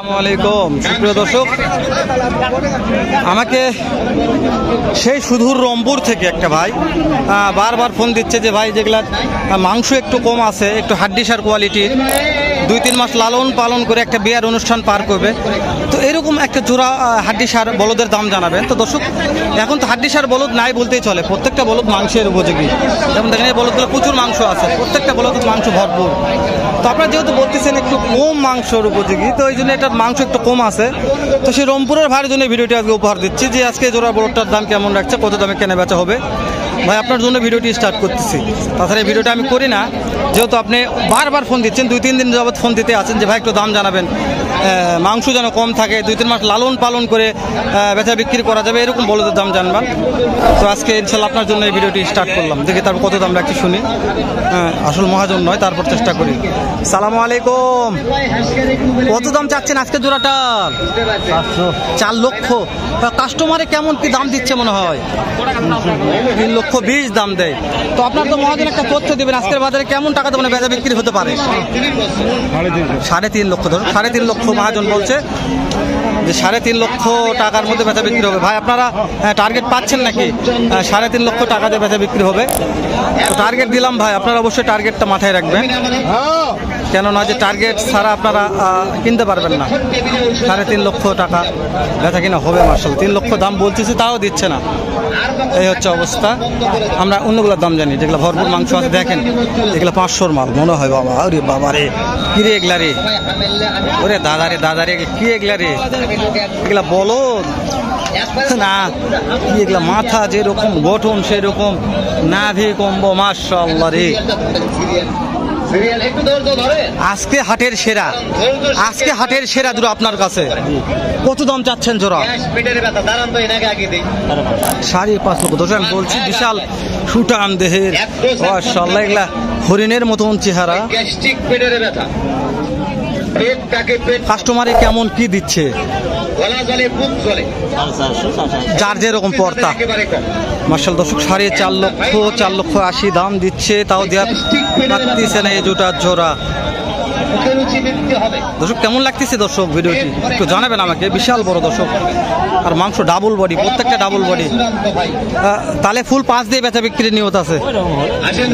আসসালামু আলাইকুম সুপ্রিয় দর্শক, আমাকে সেই সুদূর রংপুর থেকে একটা ভাই বারবার ফোন দিচ্ছে যে ভাই যেগুলা মাংস একটু কম আছে, একটু হাড্ডিসার কোয়ালিটির, 2-3 মাস লালন পালন করে একটা বিয়ার অনুষ্ঠান পার করবে, তো এরকম একটা জোড়া হাড্ডিসার বলদের দাম জানাবেন। তো দর্শক, এখন তো হাড্ডিসার বলদ নাই বলতেই চলে, প্রত্যেকটা বলদ মাংসের উপযোগী। যেমন দেখেন এই বলদগুলো প্রচুর মাংস আছে, প্রত্যেকটা বলদ মাংস ভরপুর। তো আপনারা যেহেতু বলতেছেন একটু কম মাংসর উপযোগী, তো ওই জন্য এটার মাংস একটু কম আছে। তো সেই রংপুরের ভাইয়ের জন্য ভিডিওটি আজকে উপহার দিচ্ছি যে আজকে জোড়া বলদটার দাম কেমন রাখছে, কত দামে কেনা বেচা হবে। ভাই আপনার জন্য ভিডিওটি স্টার্ট করতেছি। তাছাড়া এই ভিডিওটা আমি করি না, যেহেতু আপনি বারবার ফোন দিচ্ছেন, 2-3 দিন যাবত ফোন দিতে আছেন যে ভাই একটু দাম জানাবেন, মাংস যেন কম থাকে, 2-3 মাস লালন পালন করে বেচা বিক্রি করা যাবে, এরকম বলদের দাম জানবেন। তো আজকে ইনশাল্লাহ আপনার জন্য এই ভিডিওটি স্টার্ট করলাম, দেখি তারপর কত দাম রাখছি শুনি। আসল মহাজন নয়, তারপর চেষ্টা করি। সালামু আলাইকুম, কত দাম চাচ্ছেন আজকে জোড়াটার? 4 লক্ষ। কাস্টমারে কেমন কি দাম দিচ্ছে মনে হয়? 3,20,000 দাম দেয়। তো আপনার তো মহাজন একটা তথ্য দেবেন, আজকের বাজারে কেমন টাকা দেবেন বেচা বিক্রি হতে পারে? 3.5 লক্ষ। ধরুন 3.5 লক্ষ মহাজন বলছে যে 3.5 লক্ষ টাকার মধ্যে বেচা বিক্রি হবে। ভাই আপনারা টার্গেট পাচ্ছেন নাকি? 3.5 লক্ষ টাকা দিয়ে বেচা বিক্রি হবে। তো টার্গেট দিলাম ভাই, আপনারা অবশ্যই টার্গেটটা মাথায় রাখবেন, কেননা যে টার্গেট ছাড়া আপনারা কিনতে পারবেন না। 3.5 লক্ষ টাকা বেচা কিনা হবে। মার্শাল 3 লক্ষ দাম বলতেছি, তাও দিচ্ছে না, এই হচ্ছে অবস্থা। আমরা অন্যগুলোর দাম জানি, যেগুলো ভরপুর মাংস আছে। দেখেন এগুলো 500-র মাল মনে হয়। বাবা ওরে বাবা রে, কি রে এগুলা রে, ওরে দাদা রে দাদা রে, কি এগুলা রে, এগুলা বলো না কি, এগুলা মাথা যেরকম গঠন সেরকম নাভি কম্ব, মাশাআল্লাহ রে। আজকে হাটের সেরা, আজকে হাটের সেরা জোড়া আপনার কাছে কত দাম চাচ্ছেন জোড়া? 5.5 লক্ষ। দর্শক আমি বলছি বিশাল সুটান দেহের, মাশাআল্লাহ, এগুলা হরিণের মতন চেহারা। কাস্টমারে কেমন কি দিচ্ছে? যার যেরকম পর্তা। মার্শাল দর্শক, 4.5 লক্ষ, 4,80,000 দাম দিচ্ছে, তাও দেওয়া লাগতেছে না এই জোটার জোড়া। দর্শক কেমন লাগতেছে দর্শক ভিডিওটি একটু জানাবেন আমাকে। বিশাল বড় দর্শক, আর মাংস ডাবল বডি, প্রত্যেকটা ডাবল বডি। তাহলে ফুল 5 দিয়ে বেচা বিক্রির নিয়ত আছে,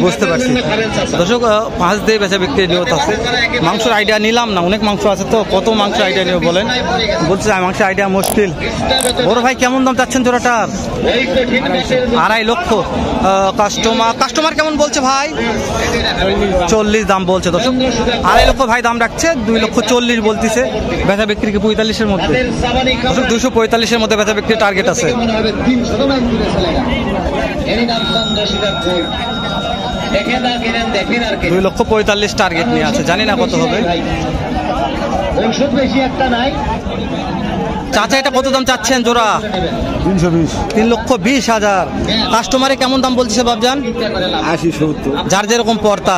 বুঝতে পারছি দর্শক। 5 দিয়ে বেচা বিক্রির নিয়ত আছে। মাংসের আইডিয়া নিলাম না, অনেক মাংস আছে, তো কত মাংস আইডিয়া নিয়ে বলেন। বলছে মাংসের আইডিয়া মুশকিল। বড় ভাই কেমন দাম চাচ্ছেন জোড়াটার? 2.5 লক্ষ। কাস্টমার কেমন বলছে ভাই? 40 দাম বলছে দর্শক। 2.5 লক্ষ ভাই দাম রাখছে, 2,40,000 বলতেছে। বেচা বিক্রি কি 45-এর মধ্যে? 245-এর মধ্যে বেচা বিক্রির টার্গেট আছে। 2,45,000 টার্গেট নিয়ে আছে, জানি না কত হবে। চাচা এটা কত দাম চাচ্ছেন জোড়া? 3,20,000। কাস্টমারে কেমন দাম বলছে বাবজান? 80-70, যার যেরকম পর্তা।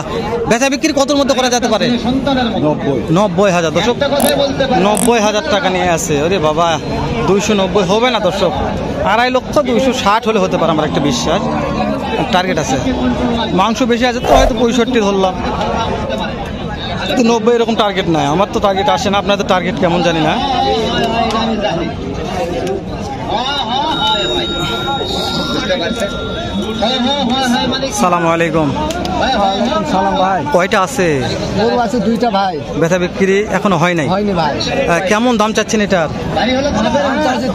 বেচা বিক্রি কতর মধ্যে করা যেতে পারে? 90,000 দর্শক, 90,000 টাকা নিয়ে আছে। ওরে বাবা, 290 হবে না দর্শক। 2.5 লক্ষ 260 হলে হতে পারে, আমার একটা বিশ্বাস। টার্গেট আছে, মাংস বেশি আছে তো হয়তো 65 ধরলাম, কিন্তু 90 এরকম টার্গেট নাই। আমার তো টার্গেট আসে না, আপনাদের টার্গেট কেমন জানি না। সালামু আলাইকুম। সালাম ভাই। কয়টা আছে? গরু আছে 2টা ভাই। বেচা বিক্রি এখনো হয়নি ভাই। কেমন দাম চাচ্ছেন এটার?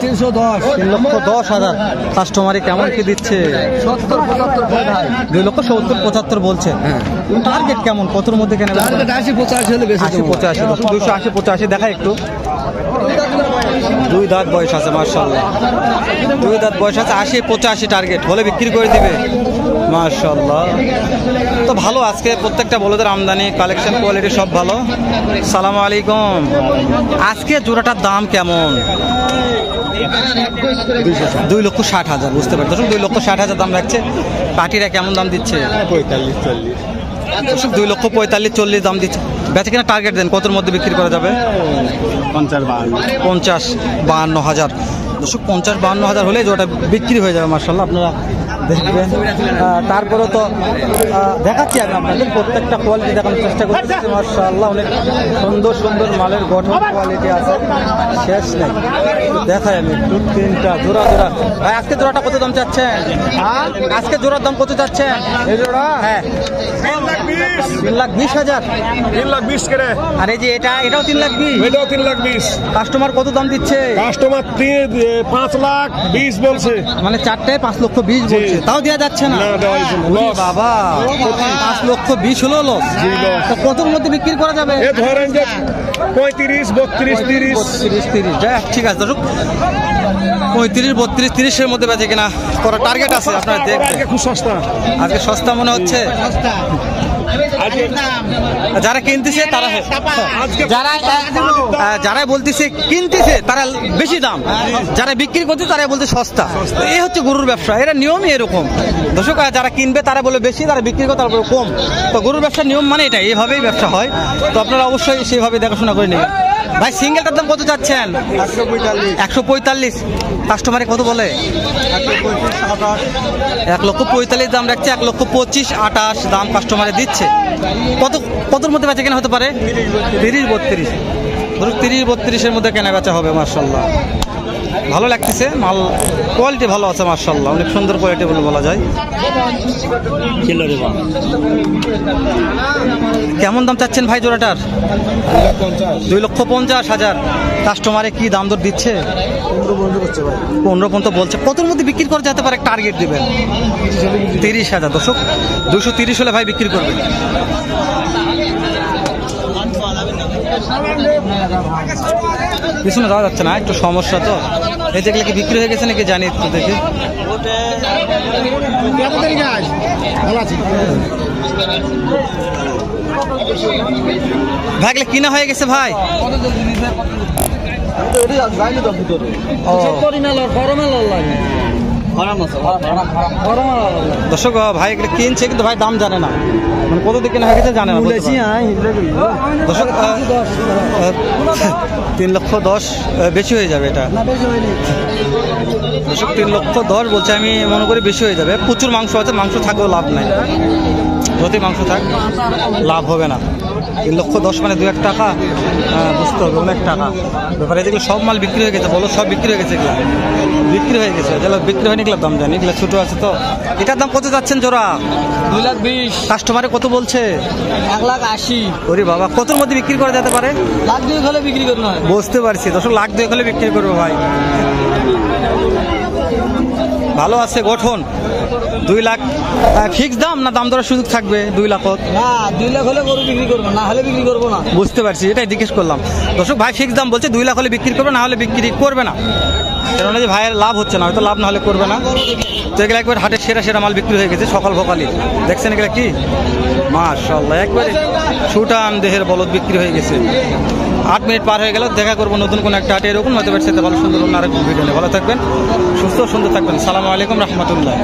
310। 3,10,000। কাস্টমারে কেমন কি দিচ্ছে? 70-75 ভাই। 2,70-75 বলছে। টার্গেট কেমন, কতর মধ্যে কেনা? 80-85 হলে বেশি। 80-85, 280-85 দেখা একটু। 2 দাঁত বয়স আছে, মাশাআল্লাহ 2 দাঁত বয়স আছে। 80-85 টার্গেট হলে বিক্রি করে দিবে, মাশাআল্লাহ। তো ভালো, আজকে প্রত্যেকটা বলদের আমদানি, কালেকশন, কোয়ালিটি সব ভালো। সালামু আলাইকুম। আজকে জোড়াটার দাম কেমন? 2,60,000, বুঝতে পারছি। 2,60,000 দাম রাখছে। পাটিরা কেমন দাম দিচ্ছে? 45-40। 2,45,40 দাম দিচ্ছে। বেচা কিনা টার্গেট দেন, কতর মধ্যে বিক্রি করা যাবে? 50-52,000। দর্শক 50-52 হাজার হলে জোড়াটা বিক্রি হয়ে যাবে মার্শাল্লাহ, আপনারা দেখবেন। তারপরে তো দেখাচ্ছি আমি আপনাদের প্রত্যেকটা কোয়ালিটি দেখানোর চেষ্টা করতেছি। মার্শাল্লাহ অনেক সুন্দর সুন্দর মালের গঠন কোয়ালিটি আছে, শেষ নেই। দেখাই আমি একটু তিনটা জোড়া জোড়া। ভাই আজকে জোড়াটা কত দাম চাচ্ছেন? আজকে জোড়ার দাম কত চাচ্ছেন? এই জোড়া হ্যাঁ 3,20,000। 3,20,000 করে। আর এই যে এটাও 3,20,000। এটাও 3,20,000। কাস্টমার কত দাম দিচ্ছে? কাস্টমার 5,20,000 বলছে। মানে চারটায় 5,20,000 বলছে, তাও দেওয়া যাচ্ছে না। না, দেওয়া যাচ্ছে না। ওরে Loss। বাবা 5,20,000 হলো লস। জি, loss। তো কতর মধ্যে বিক্রি করা যাবে? এ ধরেন যে 35, 32, 30। 30 যাক, ঠিক আছে দর্শক, 35, 32, 30-এর মধ্যে বেঁচে কিনা করার টার্গেট আছে। আপনারা দেখবেন আজকে খুব সস্তা। আজকে সস্তা মনে হচ্ছে। যারা কিনতেছে তারা যারা বলতেছে কিনতেছে তারা বেশি দাম, যারা বিক্রি করছে তারা বলতে সস্তা। এই হচ্ছে গরুর ব্যবসা, এরা নিয়মই এরকম দর্শক। যারা কিনবে তারা বলে বেশি, তারা বিক্রি করে তারা বলে কম। তো গরুর ব্যবসার নিয়ম মানে এটা, এইভাবেই ব্যবসা হয়। তো আপনারা অবশ্যই সেইভাবে দেখাশোনা করে নেবেন। ভাই সিঙ্গেলটার দাম কত চাচ্ছেন? 145। কাস্টমারে কত বলে? 1,45,000 দাম রাখছে, 1,25,000 দাম কাস্টমারে দিচ্ছে। কতর মধ্যে বেচা কেনা হতে পারে? 30-32। ধরুন 30-32-এর মধ্যে কেনা বেচা হবে। মার্শাল্লাহ ভালো লাগতেছে, মাল কোয়ালিটি ভালো আছে মার্শাল্লাহ, অনেক সুন্দর কোয়ালিটি বলে বলা যায়। কেমন দাম চাচ্ছেন ভাই জোড়াটার? 2,50,000। কাস্টমারে কি দাম দর দিচ্ছে? 15 পর্যন্ত বলছে। কতর মধ্যে বিক্রি করা যেতে পারে টার্গেট দিবেন? 30,000। দর্শক 230 হলে ভাই বিক্রি করবেন। পিছনে যাওয়া যাচ্ছে না, একটু সমস্যা। তো এই যেগুলো কি বিক্রি হয়ে গেছে নাকি জানি একটু দেখি। ভাই এগুলো কিনা হয়ে গেছে ভাই? দর্শক ভাই এগুলো কিনছে কিন্তু ভাই দাম জানে না, মানে কত দিকে কেনা হয়ে গেছে জানে না। দর্শক 3,10,000 বেশি হয়ে যাবে এটা। দর্শক 3,10,000 বলছে, আমি মনে করি বেশি হয়ে যাবে। প্রচুর মাংস আছে, মাংস থাকলেও লাভ নাই, যদি মাংস থাক লাভ হবে না। 3,10,000 মানে 2-1 টাকা বুঝতে হবে, অনেক টাকা ব্যাপারে। এগুলো সব মাল বিক্রি হয়ে গেছে, বলো সব বিক্রি হয়ে গেছে, এগুলো বিক্রি হয়ে গেছে। যেগুলো বিক্রি হয়নি এগুলোর দাম জানি, এগুলো ছোটো আছে। তো এটার দাম কত যাচ্ছেন জোড়া? 2,20,000। কাস্টমারে কত বলছে? 1,80,000। ওরে বাবা, কতর মধ্যে বিক্রি করা যেতে পারে? 1,02,000 হলে বিক্রি করতে হয়। বুঝতে পারছি দর্শক, 1,02,000 হলে বিক্রি করবো ভাই। ভালো আছে গঠন। 2 লাখ ফিক্স দাম না দাম দরের সুযোগ থাকবে? 2 লাখ না, 2 লাখ হলে গরু বিক্রি করবো, না হলে বিক্রি করবো না। বুঝতে পারছি, এটাই জিজ্ঞেস করলাম। দর্শক ভাই ফিক্স দাম বলছে, 2 লাখ হলে বিক্রি করবে, না হলে বিক্রি করবে না। কারণ যে ভাইয়ের লাভ হচ্ছে না, হয়তো লাভ না হলে করবে না। তো এগুলো একবার হাটের সেরা মাল বিক্রি হয়ে গেছে সকাল ভোকালি। দেখছেন এগুলো কি মাশাআল্লাহ, একবারে সুটাম দেহের বলদ বিক্রি হয়ে গেছে। 8 মিনিট পার হয়ে গেল, দেখা করবো নতুন কোনো একটা হাটে এরকম হয়তো সাথে ভালো সুন্দর অন্য আরেক ভিডিও নিয়ে। ভালো থাকবেন, সুস্থ সুন্দর থাকবেন। সালামু আলাইকুম রহমতুল্লাহ।